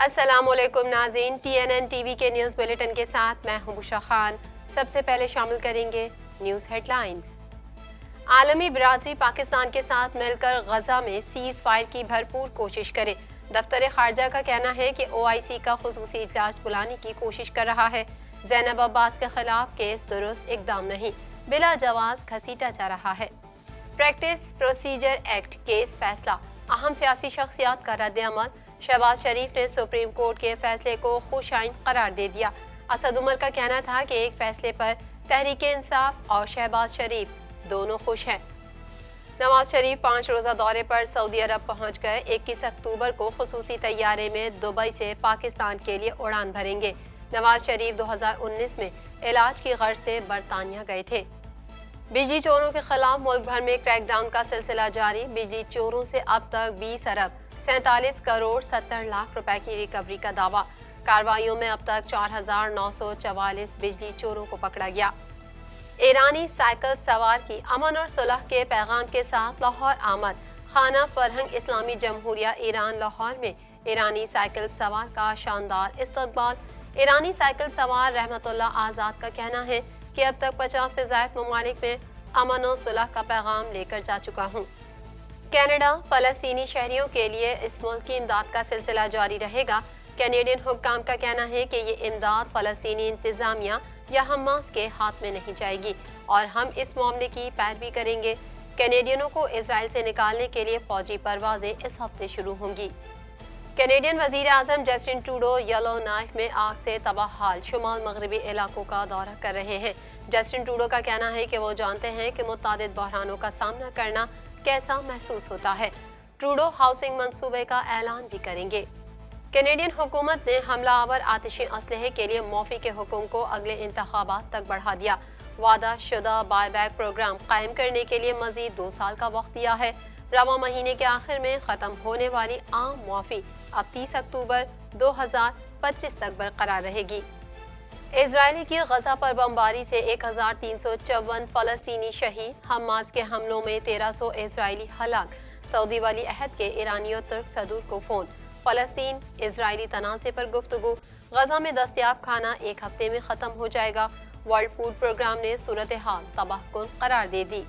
السلام علیکم ناظرین، TNN ٹی وی کے نیوز بلیٹن کے ساتھ میں ہوں بشرا خان۔ سب سے پہلے شامل کریں گے نیوز ہیڈ لائنز۔ عالمی برادری پاکستان کے ساتھ مل کر غزہ میں سیز فائر کی بھرپور کوشش کرے۔ دفتر خارجہ کا کہنا ہے کہ OIC کا خصوصی اجلاس بلانے کی کوشش کر رہا ہے۔ زینب عباس کے خلاف کیس درست اقدام نہیں، بلا جواز گھسیٹا جا رہا ہے۔ پریکٹس پروسیجر ایکٹ کیس فیصلہ، اہم سیاسی شخصیات کا رد عمل۔ شہباز شریف نے سپریم کورٹ کے فیصلے کو خوش آئند قرار دے دیا۔ اسد عمر کا کہنا تھا کہ ایک فیصلے پر تحریک انصاف اور شہباز شریف دونوں خوش ہیں۔ نواز شریف 5 روزہ دورے پر سعودی عرب پہنچ گئے۔ 21 اکتوبر کو خصوصی طیارے میں دبئی سے پاکستان کے لیے اڑان بھریں گے۔ نواز شریف 2019 میں علاج کی غرض سے برطانیہ گئے تھے۔ بجلی چوروں کے خلاف ملک بھر میں کریک ڈاؤن کا سلسلہ جاری۔ بجلی چوروں سے اب تک 20 ارب 47 کروڑ 70 لاکھ روپے کی ریکوری کا دعویٰ۔ کارروائیوں میں اب تک 4944 بجلی چوروں کو پکڑا گیا۔ ایرانی سائیکل سوار کی امن اور صلح کے پیغام کے ساتھ لاہور آمد۔ خانہ فرہنگ اسلامی جمہوریہ ایران لاہور میں ایرانی سائیکل سوار کا شاندار استقبال۔ ایرانی سائیکل سوار رحمت اللہ آزاد کا کہنا ہے کہ اب تک 50 سے زائد ممالک میں امن و صلح کا پیغام لے کر جا چکا ہوں۔ کینیڈا فلسطینی شہریوں کے لیے اس ملک کی امداد کا سلسلہ جاری رہے گا۔ کینیڈین حکام کا کہنا ہے کہ یہ امداد فلسطینی انتظامیہ یا حماس کے ہاتھ میں نہیں جائے گی اور ہم اس معاملے کی پیروی کریں گے۔ کینیڈینوں کو اسرائیل سے نکالنے کے لیے فوجی پروازیں اس ہفتے شروع ہوں گی۔ کینیڈین وزیر اعظم جسٹن ٹروڈو یلو نائف میں آگ سے تباہ حال شمال مغربی علاقوں کا دورہ کر رہے ہیں۔ جسٹن ٹروڈو کا کہنا ہے کہ وہ جانتے ہیں کہ متعدد بحرانوں کا سامنا کرنا کیسا محسوس ہوتا ہے۔ ٹروڈو ہاؤسنگ منصوبے کا اعلان بھی کریں گے۔ کینیڈین حکومت نے حملہ آور آتشی اسلحے کے لیے معافی کے حکم کو اگلے انتخابات تک بڑھا دیا۔ وعدہ شدہ بائی بیک پروگرام قائم کرنے کے لیے مزید 2 سال کا وقت دیا ہے۔ رواں مہینے کے آخر میں ختم ہونے والی عام معافی اب 30 اکتوبر 2025 تک برقرار رہے گی۔ اسرائیل کی غزہ پر بمباری سے 1354 فلسطینی شہید۔ حماس کے حملوں میں 1300 اسرائیلی ہلاک۔ سعودی ولی عہد کے ایرانی اور ترک صدور کو فون۔ فلسطین اسرائیلی تنازع پر گفتگو۔ غزہ میں دستیاب کھانا 1 ہفتے میں ختم ہو جائے گا۔ ورلڈ فوڈ پروگرام نے صورتحال تباہ کن قرار دے دی۔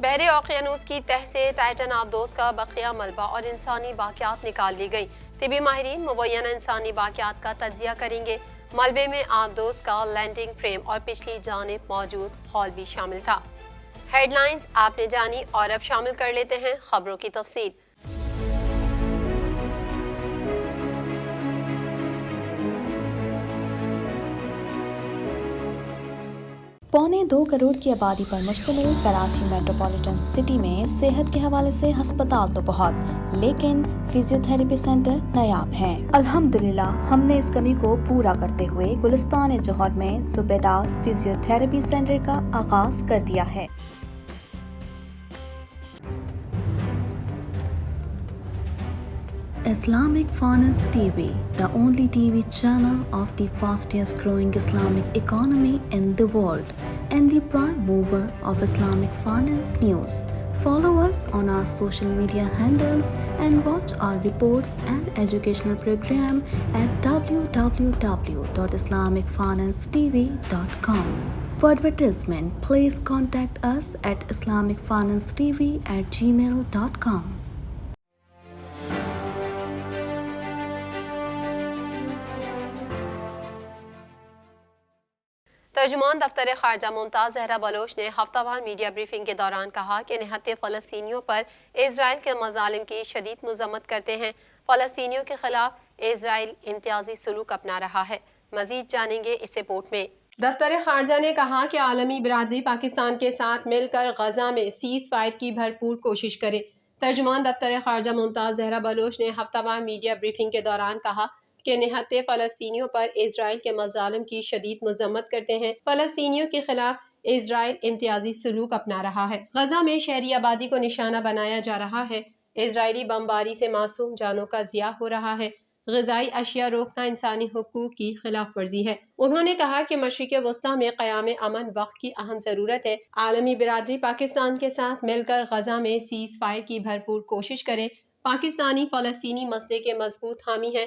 بحر اوقیانوس کی تہہ سے ٹائٹن آبدوز کا بقیہ ملبہ اور انسانی باقیات نکال لی گئی۔ طبی ماہرین مبینہ انسانی باقیات کا تجزیہ کریں گے۔ ملبے میں آبدوز کا لینڈنگ فریم اور پچھلی جانب موجود ہال بھی شامل تھا۔ ہیڈ لائنز آپ نے جانی اور اب شامل کر لیتے ہیں خبروں کی تفصیل۔ 1.25 کروڑ کی آبادی پر مشتمل کراچی میٹروپولیٹن سٹی میں صحت کے حوالے سے ہسپتال تو بہت، لیکن فزیو تھراپی سینٹر نایاب ہیں۔ الحمدللہ ہم نے اس کمی کو پورا کرتے ہوئے گلستان جوہر میں زبیداس فزیو تھراپی سینٹر کا آغاز کر دیا ہے۔ Islamic Finance TV, the only TV channel of the fastest growing Islamic economy in the world and the prime mover of Islamic finance news. Follow us on our social media handles and watch our reports and educational program at www.islamicfinancetv.com. For advertisement, please contact us at islamicfinancetv@gmail.com. ترجمان دفتر خارجہ ممتاز زہرا بلوچ نے ہفتہ وار media briefing کے دوران کہا کہ نہتے فلسطینیوں پر اسرائیل کے مظالم کی شدید مذمت کرتے ہیں۔ فلسطینیوں کے خلاف اسرائیل امتیازی سلوک اپنا رہا ہے۔ مزید جانیں گے اس رپورٹ میں۔ دفتر خارجہ نے کہا کہ عالمی برادری پاکستان کے ساتھ مل کر غزہ میں سیز فائر کی بھرپور کوشش کرے۔ ترجمان دفتر خارجہ ممتاز زہرا بلوچ نے ہفتہ وار میڈیا بریفنگ کے دوران کہا کہ نہتے فلسطینیوں پر اسرائیل کے مظالم کی شدید مذمت کرتے ہیں۔ فلسطینیوں کے خلاف اسرائیل امتیازی سلوک اپنا رہا ہے۔ غزہ میں شہری آبادی کو نشانہ بنایا جا رہا ہے۔ اسرائیلی بمباری سے معصوم جانوں کا ضیاع ہو رہا ہے۔ غذائی اشیاء روکنا انسانی حقوق کی خلاف ورزی ہے۔ انہوں نے کہا کہ مشرق وسطیٰ میں قیام امن وقت کی اہم ضرورت ہے۔ عالمی برادری پاکستان کے ساتھ مل کر غزہ میں سیز فائر کی بھرپور کوشش کرے۔ پاکستانی فلسطینی مسئلے کے مضبوط حامی ہیں۔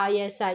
ISI।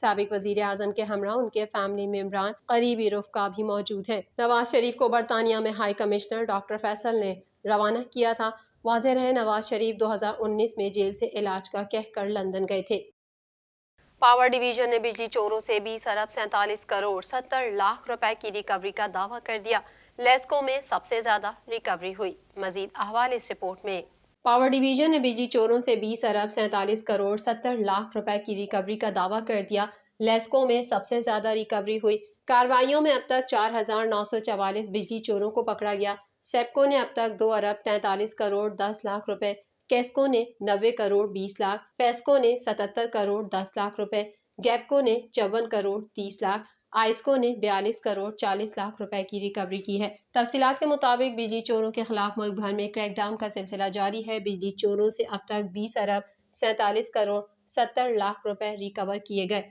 سابق وزیر اعظم کے ہمراہ ان کے فیملی ممبران قریبی رفقا بھی موجود ہیں۔ نواز شریف کو برطانیہ میں ہائی کمشنر ڈاکٹر فیصل نے روانہ کیا تھا۔ واضح رہے نواز شریف 2019 میں جیل سے علاج کا کہہ کر لندن گئے تھے۔ پاور ڈویژن نے بجلی چوروں سے 20 ارب 47 کروڑ 70 لاکھ روپے کی ریکوری کا دعویٰ کر دیا۔ لیسکو میں سب سے زیادہ ریکوری ہوئی۔ مزید احوال اس رپورٹ میں۔ پاور ڈویژن نے بجلی چوروں سے 20 ارب 47 کروڑ 70 لاکھ روپے کی ریکوری کا دعویٰ کر دیا۔ لیسکو میں سب سے زیادہ ریکوری ہوئی۔ کارروائیوں میں اب تک 4944 بجلی چوروں کو پکڑا گیا۔ سیپکو نے اب تک 2 ارب 43 کروڑ 10 لاکھ روپے، کیسکو نے 90 کروڑ 20 لاکھ، فیسکو نے 77 کروڑ 10 لاکھ روپے، گیپکو نے 54 کروڑ 30 لاکھ، آئسکو نے 42 کروڑ 40 لاکھ روپے کی ریکوری کی ہے۔ تفصیلات کے مطابق بجلی چوروں کے خلاف ملک بھر میں کریک ڈاؤن کا سلسلہ جاری ہے۔ بجلی چوروں سے اب تک 20 ارب 47 کروڑ 70 لاکھ روپے ریکور کیے گئے۔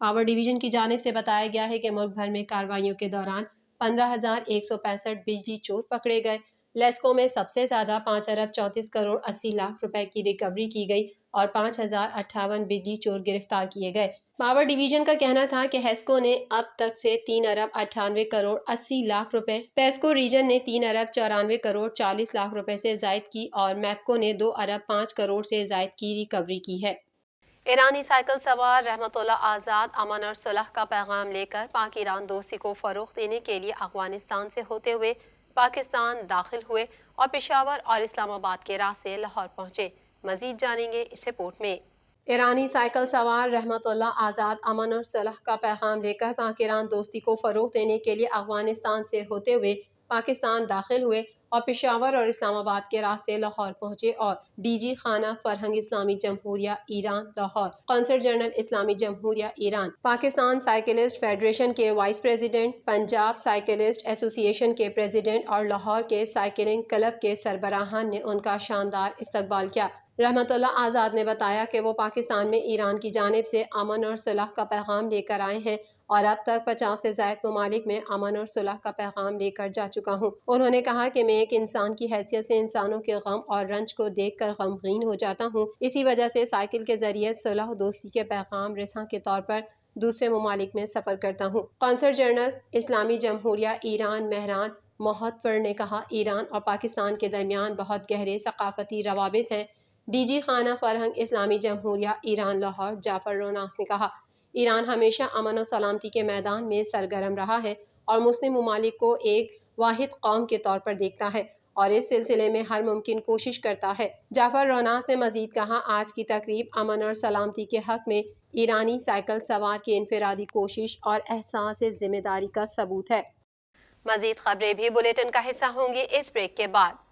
پاور ڈویژن کی جانب سے بتایا گیا ہے کہ ملک بھر میں کارروائیوں کے دوران 15,165 بجلی چور پکڑے گئے۔ لیسکو میں سب سے زیادہ 5 ارب 34 کروڑ 80 لاکھ روپے کی ریکوری کی گئی اور 5,058 بجلی چور گرفتار کیے گئے۔ پاور ڈویژن کا کہنا تھا کہ ہیسکو نے اب تک سے 3 ارب 98 کروڑ 80 لاکھ روپے، پیسکو ریجن نے 3 ارب 94 کروڑ 40 لاکھ روپے سے زائد کی اور میپکو نے 2 ارب 5 کروڑ سے زائد کی ریکوری کی ہے۔ ایرانی سائیکل سوار رحمت اللہ آزاد امن اور صلح کا پیغام لے کر پاک ایران دوستی کو فروغ دینے کے لیے افغانستان سے ہوتے ہوئے پاکستان داخل ہوئے اور پشاور اور اسلام آباد کے راستے لاہور پہنچے۔ مزید جانیں گے اس رپورٹ میں۔ ایرانی سائیکل سوار رحمت اللہ آزاد امن اور صلح کا پیغام لے کر پاک ایران دوستی کو فروغ دینے کے لیے افغانستان سے ہوتے ہوئے پاکستان داخل ہوئے اور پشاور اور اسلام آباد کے راستے لاہور پہنچے اور ڈی جی خانہ فرہنگ اسلامی جمہوریہ ایران لاہور، قونصل جنرل اسلامی جمہوریہ ایران، پاکستان سائیکلسٹ فیڈریشن کے وائس پریزیڈنٹ، پنجاب سائیکلسٹ ایسوسی ایشن کے پریزیڈنٹ اور لاہور کے سائیکلنگ کلب کے سربراہان نے ان کا شاندار استقبال کیا۔ رحمت اللہ آزاد نے بتایا کہ وہ پاکستان میں ایران کی جانب سے امن اور صلح کا پیغام لے کر آئے ہیں اور اب تک 50 سے زائد ممالک میں امن اور صلح کا پیغام لے کر جا چکا ہوں۔ انہوں نے کہا کہ میں ایک انسان کی حیثیت سے انسانوں کے غم اور رنج کو دیکھ کر غمگین ہو جاتا ہوں، اسی وجہ سے سائیکل کے ذریعے صلح و دوستی کے پیغام رساں کے طور پر دوسرے ممالک میں سفر کرتا ہوں۔ قونصل جنرل اسلامی جمہوریہ ایران مہران محتور نے کہا، ایران اور پاکستان کے درمیان بہت گہرے ثقافتی روابط ہیں۔ ڈی جی خانہ فرہنگ اسلامی جمہوریہ ایران لاہور جعفر روناس نے کہا، ایران ہمیشہ امن و سلامتی کے میدان میں سرگرم رہا ہے اور مسلم ممالک کو ایک واحد قوم کے طور پر دیکھتا ہے اور اس سلسلے میں ہر ممکن کوشش کرتا ہے۔ جعفر روناس نے مزید کہا، آج کی تقریب امن اور سلامتی کے حق میں ایرانی سائیکل سوار کی انفرادی کوشش اور احساس ذمہ داری کا ثبوت ہے۔ مزید خبریں بھی بلیٹن کا حصہ ہوں گی اس بریک کے بعد۔